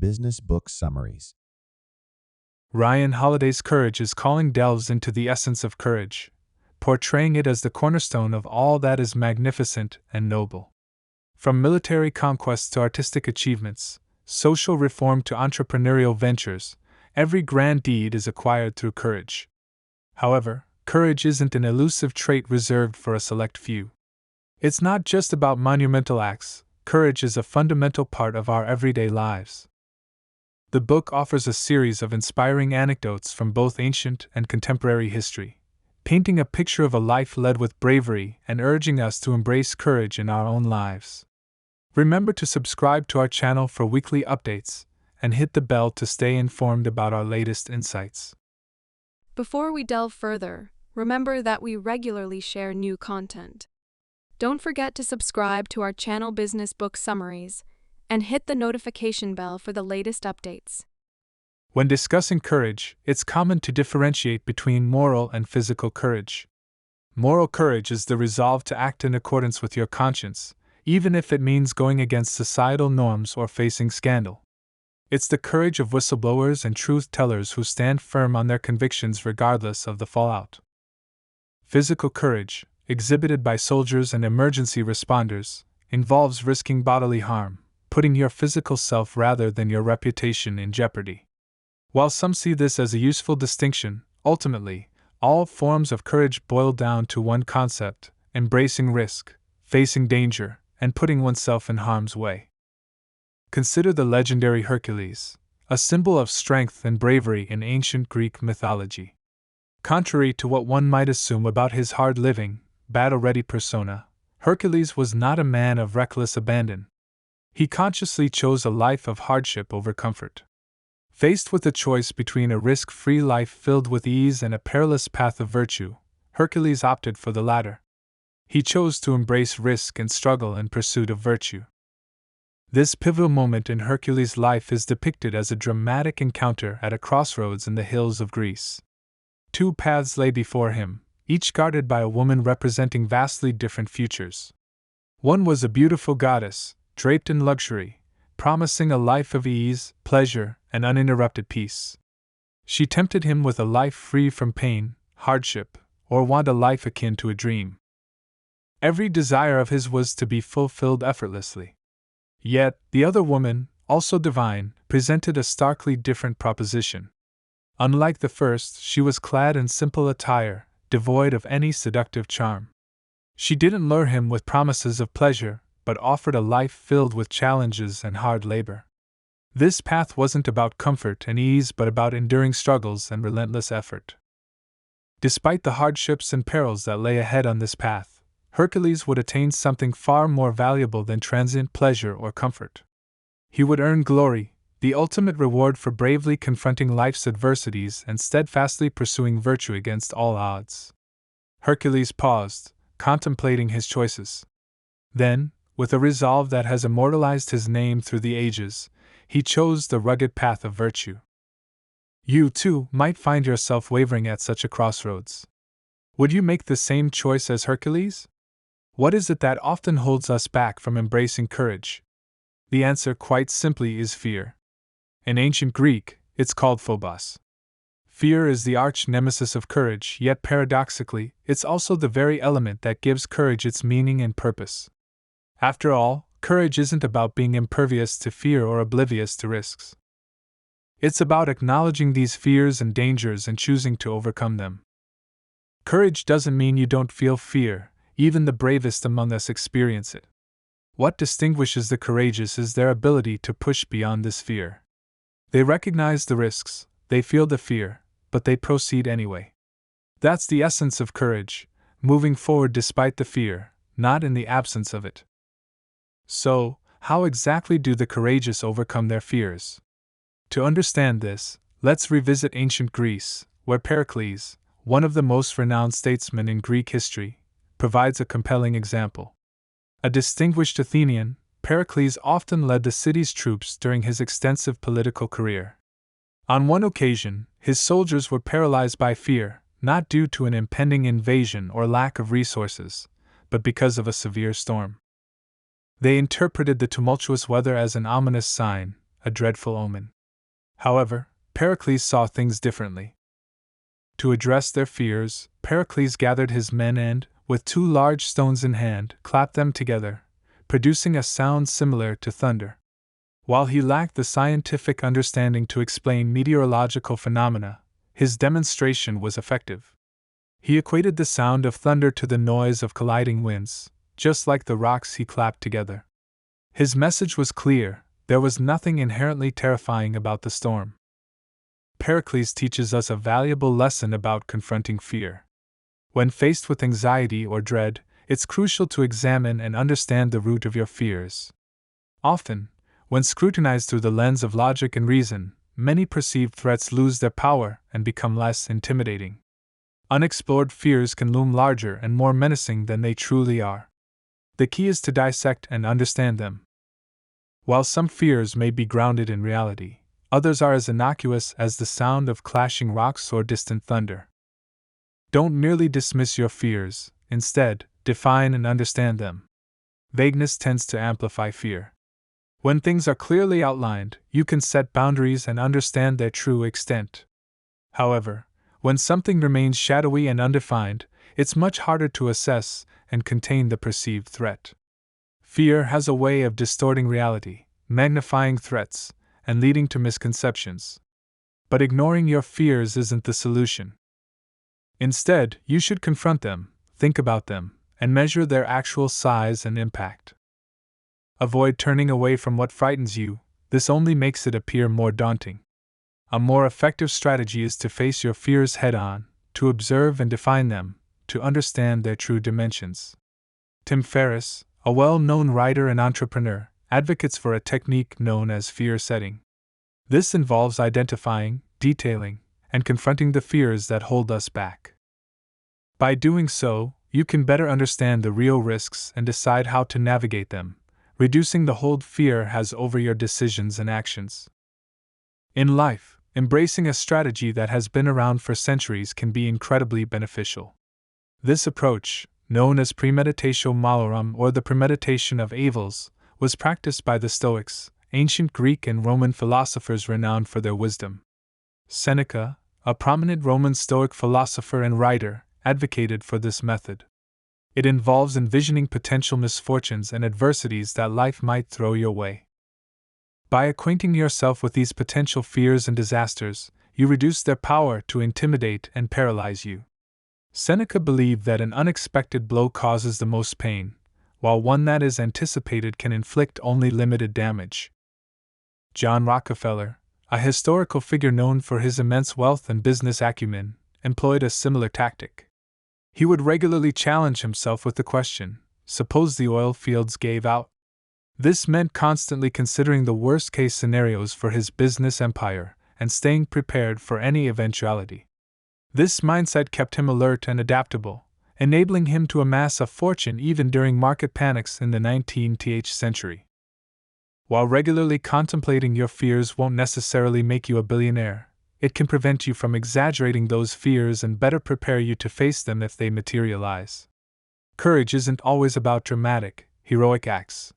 Business Book Summaries. Ryan Holiday's Courage is Calling delves into the essence of courage, portraying it as the cornerstone of all that is magnificent and noble. From military conquests to artistic achievements, social reform to entrepreneurial ventures, every grand deed is acquired through courage. However, courage isn't an elusive trait reserved for a select few. It's not just about monumental acts, courage is a fundamental part of our everyday lives. The book offers a series of inspiring anecdotes from both ancient and contemporary history, painting a picture of a life led with bravery and urging us to embrace courage in our own lives. Remember to subscribe to our channel for weekly updates and hit the bell to stay informed about our latest insights. Before we delve further, remember that we regularly share new content. Don't forget to subscribe to our channel Business Book Summaries and hit the notification bell for the latest updates. When discussing courage, it's common to differentiate between moral and physical courage. Moral courage is the resolve to act in accordance with your conscience, even if it means going against societal norms or facing scandal. It's the courage of whistleblowers and truth-tellers who stand firm on their convictions regardless of the fallout. Physical courage, exhibited by soldiers and emergency responders, involves risking bodily harm, putting your physical self rather than your reputation in jeopardy. While some see this as a useful distinction, ultimately, all forms of courage boil down to one concept: embracing risk, facing danger, and putting oneself in harm's way. Consider the legendary Hercules, a symbol of strength and bravery in ancient Greek mythology. Contrary to what one might assume about his hard-living, battle-ready persona, Hercules was not a man of reckless abandon. He consciously chose a life of hardship over comfort. Faced with the choice between a risk-free life filled with ease and a perilous path of virtue, Hercules opted for the latter. He chose to embrace risk and struggle in pursuit of virtue. This pivotal moment in Hercules' life is depicted as a dramatic encounter at a crossroads in the hills of Greece. Two paths lay before him, each guarded by a woman representing vastly different futures. One was a beautiful goddess, draped in luxury, promising a life of ease, pleasure, and uninterrupted peace. She tempted him with a life free from pain, hardship, or want, a life akin to a dream. Every desire of his was to be fulfilled effortlessly. Yet, the other woman, also divine, presented a starkly different proposition. Unlike the first, she was clad in simple attire, devoid of any seductive charm. She didn't lure him with promises of pleasure, but offered a life filled with challenges and hard labor. This path wasn't about comfort and ease but about enduring struggles and relentless effort. Despite the hardships and perils that lay ahead on this path, Hercules would attain something far more valuable than transient pleasure or comfort. He would earn glory, the ultimate reward for bravely confronting life's adversities and steadfastly pursuing virtue against all odds. Hercules paused, contemplating his choices. Then, with a resolve that has immortalized his name through the ages, he chose the rugged path of virtue. You, too, might find yourself wavering at such a crossroads. Would you make the same choice as Hercules? What is it that often holds us back from embracing courage? The answer, quite simply, is fear. In ancient Greek, it's called phobos. Fear is the arch nemesis of courage, yet paradoxically, it's also the very element that gives courage its meaning and purpose. After all, courage isn't about being impervious to fear or oblivious to risks. It's about acknowledging these fears and dangers and choosing to overcome them. Courage doesn't mean you don't feel fear, even the bravest among us experience it. What distinguishes the courageous is their ability to push beyond this fear. They recognize the risks, they feel the fear, but they proceed anyway. That's the essence of courage, moving forward despite the fear, not in the absence of it. So, how exactly do the courageous overcome their fears? To understand this, let's revisit ancient Greece, where Pericles, one of the most renowned statesmen in Greek history, provides a compelling example. A distinguished Athenian, Pericles often led the city's troops during his extensive political career. On one occasion, his soldiers were paralyzed by fear, not due to an impending invasion or lack of resources, but because of a severe storm. They interpreted the tumultuous weather as an ominous sign, a dreadful omen. However, Pericles saw things differently. To address their fears, Pericles gathered his men and, with 2 large stones in hand, clapped them together, producing a sound similar to thunder. While he lacked the scientific understanding to explain meteorological phenomena, his demonstration was effective. He equated the sound of thunder to the noise of colliding winds, just like the rocks he clapped together. His message was clear: there was nothing inherently terrifying about the storm. Pericles teaches us a valuable lesson about confronting fear. When faced with anxiety or dread, it's crucial to examine and understand the root of your fears. Often, when scrutinized through the lens of logic and reason, many perceived threats lose their power and become less intimidating. Unexplored fears can loom larger and more menacing than they truly are. The key is to dissect and understand them. While some fears may be grounded in reality, others are as innocuous as the sound of clashing rocks or distant thunder. Don't merely dismiss your fears, instead, define and understand them. Vagueness tends to amplify fear. When things are clearly outlined, you can set boundaries and understand their true extent. However, when something remains shadowy and undefined, it's much harder to assess and contain the perceived threat. Fear has a way of distorting reality, magnifying threats, and leading to misconceptions. But ignoring your fears isn't the solution. Instead, you should confront them, think about them, and measure their actual size and impact. Avoid turning away from what frightens you, this only makes it appear more daunting. A more effective strategy is to face your fears head-on, to observe and define them, to understand their true dimensions. Tim Ferriss, a well-known writer and entrepreneur, advocates for a technique known as fear setting. This involves identifying, detailing, and confronting the fears that hold us back. By doing so, you can better understand the real risks and decide how to navigate them, reducing the hold fear has over your decisions and actions. In life, embracing a strategy that has been around for centuries can be incredibly beneficial. This approach, known as premeditation malorum or the premeditation of evils, was practiced by the Stoics, ancient Greek and Roman philosophers renowned for their wisdom. Seneca, a prominent Roman Stoic philosopher and writer, advocated for this method. It involves envisioning potential misfortunes and adversities that life might throw your way. By acquainting yourself with these potential fears and disasters, you reduce their power to intimidate and paralyze you. Seneca believed that an unexpected blow causes the most pain, while one that is anticipated can inflict only limited damage. John Rockefeller, a historical figure known for his immense wealth and business acumen, employed a similar tactic. He would regularly challenge himself with the question, suppose the oil fields gave out? This meant constantly considering the worst-case scenarios for his business empire and staying prepared for any eventuality. This mindset kept him alert and adaptable, enabling him to amass a fortune even during market panics in the 19th century. While regularly contemplating your fears won't necessarily make you a billionaire, it can prevent you from exaggerating those fears and better prepare you to face them if they materialize. Courage isn't always about dramatic, heroic acts.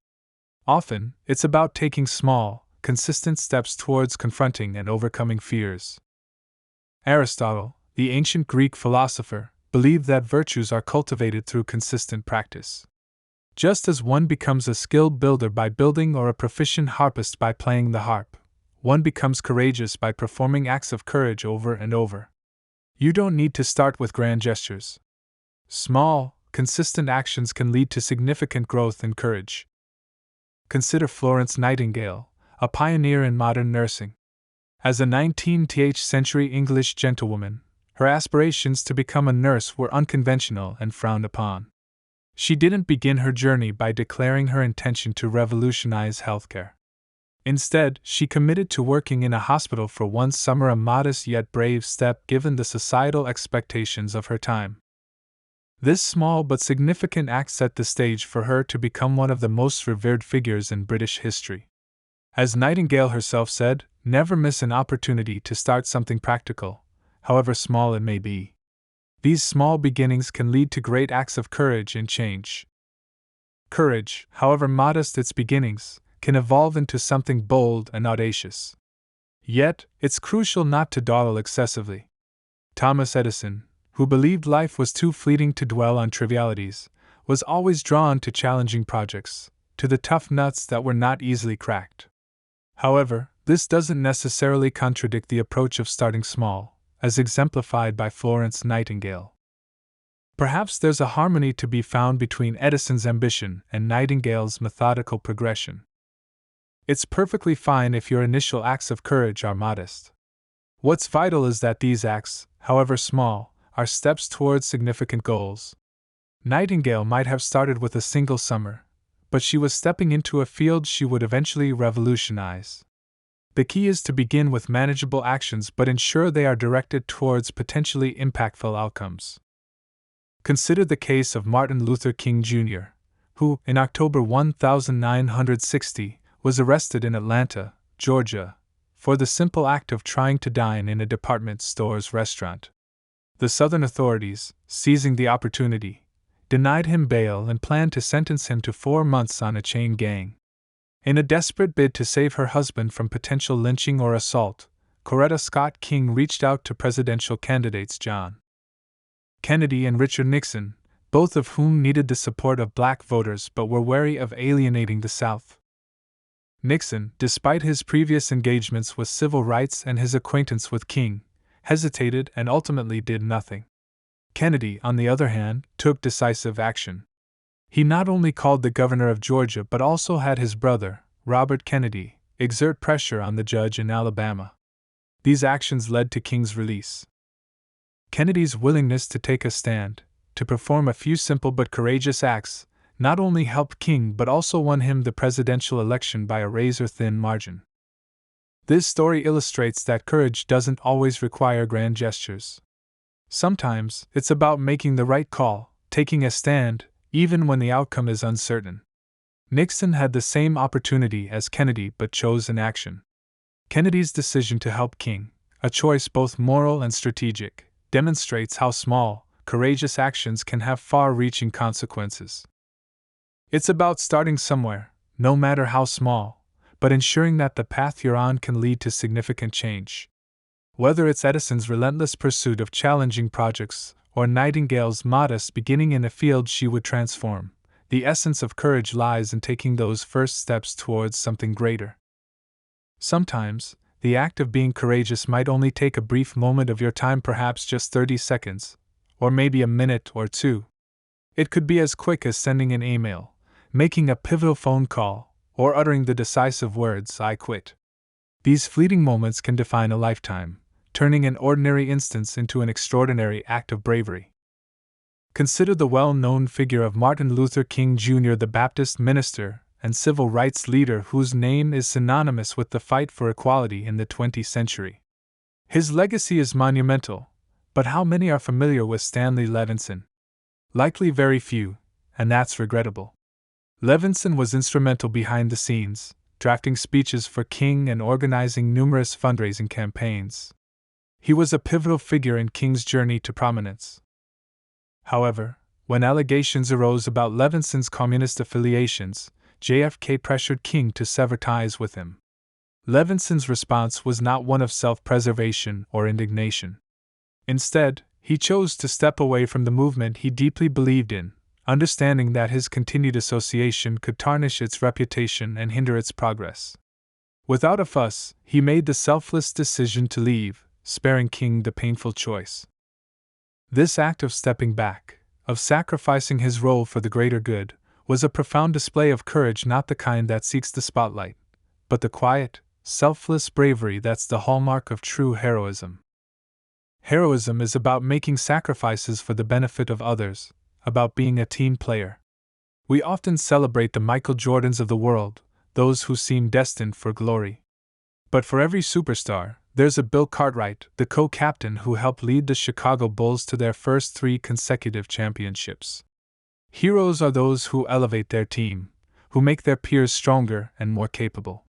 Often, it's about taking small, consistent steps towards confronting and overcoming fears. Aristotle, the ancient Greek philosopher, believed that virtues are cultivated through consistent practice. Just as one becomes a skilled builder by building or a proficient harpist by playing the harp, one becomes courageous by performing acts of courage over and over. You don't need to start with grand gestures. Small, consistent actions can lead to significant growth in courage. Consider Florence Nightingale, a pioneer in modern nursing. As a 19th century English gentlewoman, her aspirations to become a nurse were unconventional and frowned upon. She didn't begin her journey by declaring her intention to revolutionize healthcare. Instead, she committed to working in a hospital for one summer, a modest yet brave step given the societal expectations of her time. This small but significant act set the stage for her to become one of the most revered figures in British history. As Nightingale herself said, never miss an opportunity to start something practical, however small it may be. These small beginnings can lead to great acts of courage and change. Courage, however modest its beginnings, can evolve into something bold and audacious. Yet, it's crucial not to dawdle excessively. Thomas Edison, who believed life was too fleeting to dwell on trivialities, was always drawn to challenging projects, to the tough nuts that were not easily cracked. However, this doesn't necessarily contradict the approach of starting small, as exemplified by Florence Nightingale. Perhaps there's a harmony to be found between Edison's ambition and Nightingale's methodical progression. It's perfectly fine if your initial acts of courage are modest. What's vital is that these acts, however small, are steps towards significant goals. Nightingale might have started with a single summer, but she was stepping into a field she would eventually revolutionize. The key is to begin with manageable actions but ensure they are directed towards potentially impactful outcomes. Consider the case of Martin Luther King Jr., who, in October 1960, was arrested in Atlanta, Georgia, for the simple act of trying to dine in a department store's restaurant. The Southern authorities, seizing the opportunity, denied him bail and planned to sentence him to 4 months on a chain gang. In a desperate bid to save her husband from potential lynching or assault, Coretta Scott King reached out to presidential candidates John Kennedy and Richard Nixon, both of whom needed the support of black voters but were wary of alienating the South. Nixon, despite his previous engagements with civil rights and his acquaintance with King, hesitated and ultimately did nothing. Kennedy, on the other hand, took decisive action. He not only called the governor of Georgia but also had his brother, Robert Kennedy, exert pressure on the judge in Alabama. These actions led to King's release. Kennedy's willingness to take a stand, to perform a few simple but courageous acts, not only helped King but also won him the presidential election by a razor-thin margin. This story illustrates that courage doesn't always require grand gestures. Sometimes, it's about making the right call, taking a stand, even when the outcome is uncertain. Nixon had the same opportunity as Kennedy but chose inaction. Kennedy's decision to help King, a choice both moral and strategic, demonstrates how small, courageous actions can have far-reaching consequences. It's about starting somewhere, no matter how small, but ensuring that the path you're on can lead to significant change. Whether it's Edison's relentless pursuit of challenging projects or Nightingale's modest beginning in a field she would transform, the essence of courage lies in taking those first steps towards something greater. Sometimes, the act of being courageous might only take a brief moment of your time, perhaps just 30 seconds, or maybe a minute or two. It could be as quick as sending an email, making a pivotal phone call, or uttering the decisive words, "I quit." These fleeting moments can define a lifetime, turning an ordinary instance into an extraordinary act of bravery. Consider the well-known figure of Martin Luther King Jr., the Baptist minister and civil rights leader whose name is synonymous with the fight for equality in the 20th century. His legacy is monumental, but how many are familiar with Stanley Levinson? Likely very few, and that's regrettable. Levinson was instrumental behind the scenes, drafting speeches for King and organizing numerous fundraising campaigns. He was a pivotal figure in King's journey to prominence. However, when allegations arose about Levinson's communist affiliations, JFK pressured King to sever ties with him. Levinson's response was not one of self-preservation or indignation. Instead, he chose to step away from the movement he deeply believed in, understanding that his continued association could tarnish its reputation and hinder its progress. Without a fuss, he made the selfless decision to leave, sparing King the painful choice. This act of stepping back, of sacrificing his role for the greater good, was a profound display of courage, not the kind that seeks the spotlight, but the quiet, selfless bravery that's the hallmark of true heroism. Heroism is about making sacrifices for the benefit of others, about being a team player. We often celebrate the Michael Jordans of the world, those who seem destined for glory. But for every superstar, there's a Bill Cartwright, the co-captain who helped lead the Chicago Bulls to their first 3 consecutive championships. Heroes are those who elevate their team, who make their peers stronger and more capable.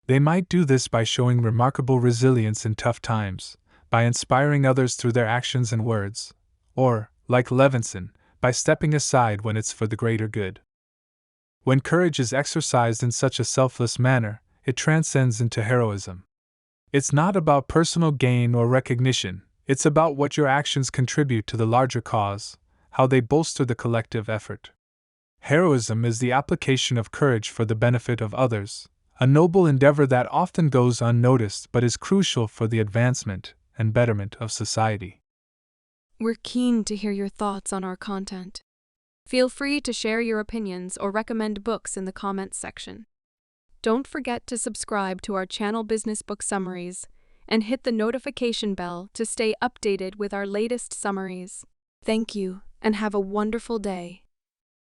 They might do this by showing remarkable resilience in tough times, by inspiring others through their actions and words, or, like Levinson, by stepping aside when it's for the greater good. When courage is exercised in such a selfless manner, it transcends into heroism. It's not about personal gain or recognition, it's about what your actions contribute to the larger cause, how they bolster the collective effort. Heroism is the application of courage for the benefit of others, a noble endeavor that often goes unnoticed but is crucial for the advancement and betterment of society. We're keen to hear your thoughts on our content. Feel free to share your opinions or recommend books in the comments section. Don't forget to subscribe to our channel Business Book Summaries and hit the notification bell to stay updated with our latest summaries. Thank you and have a wonderful day.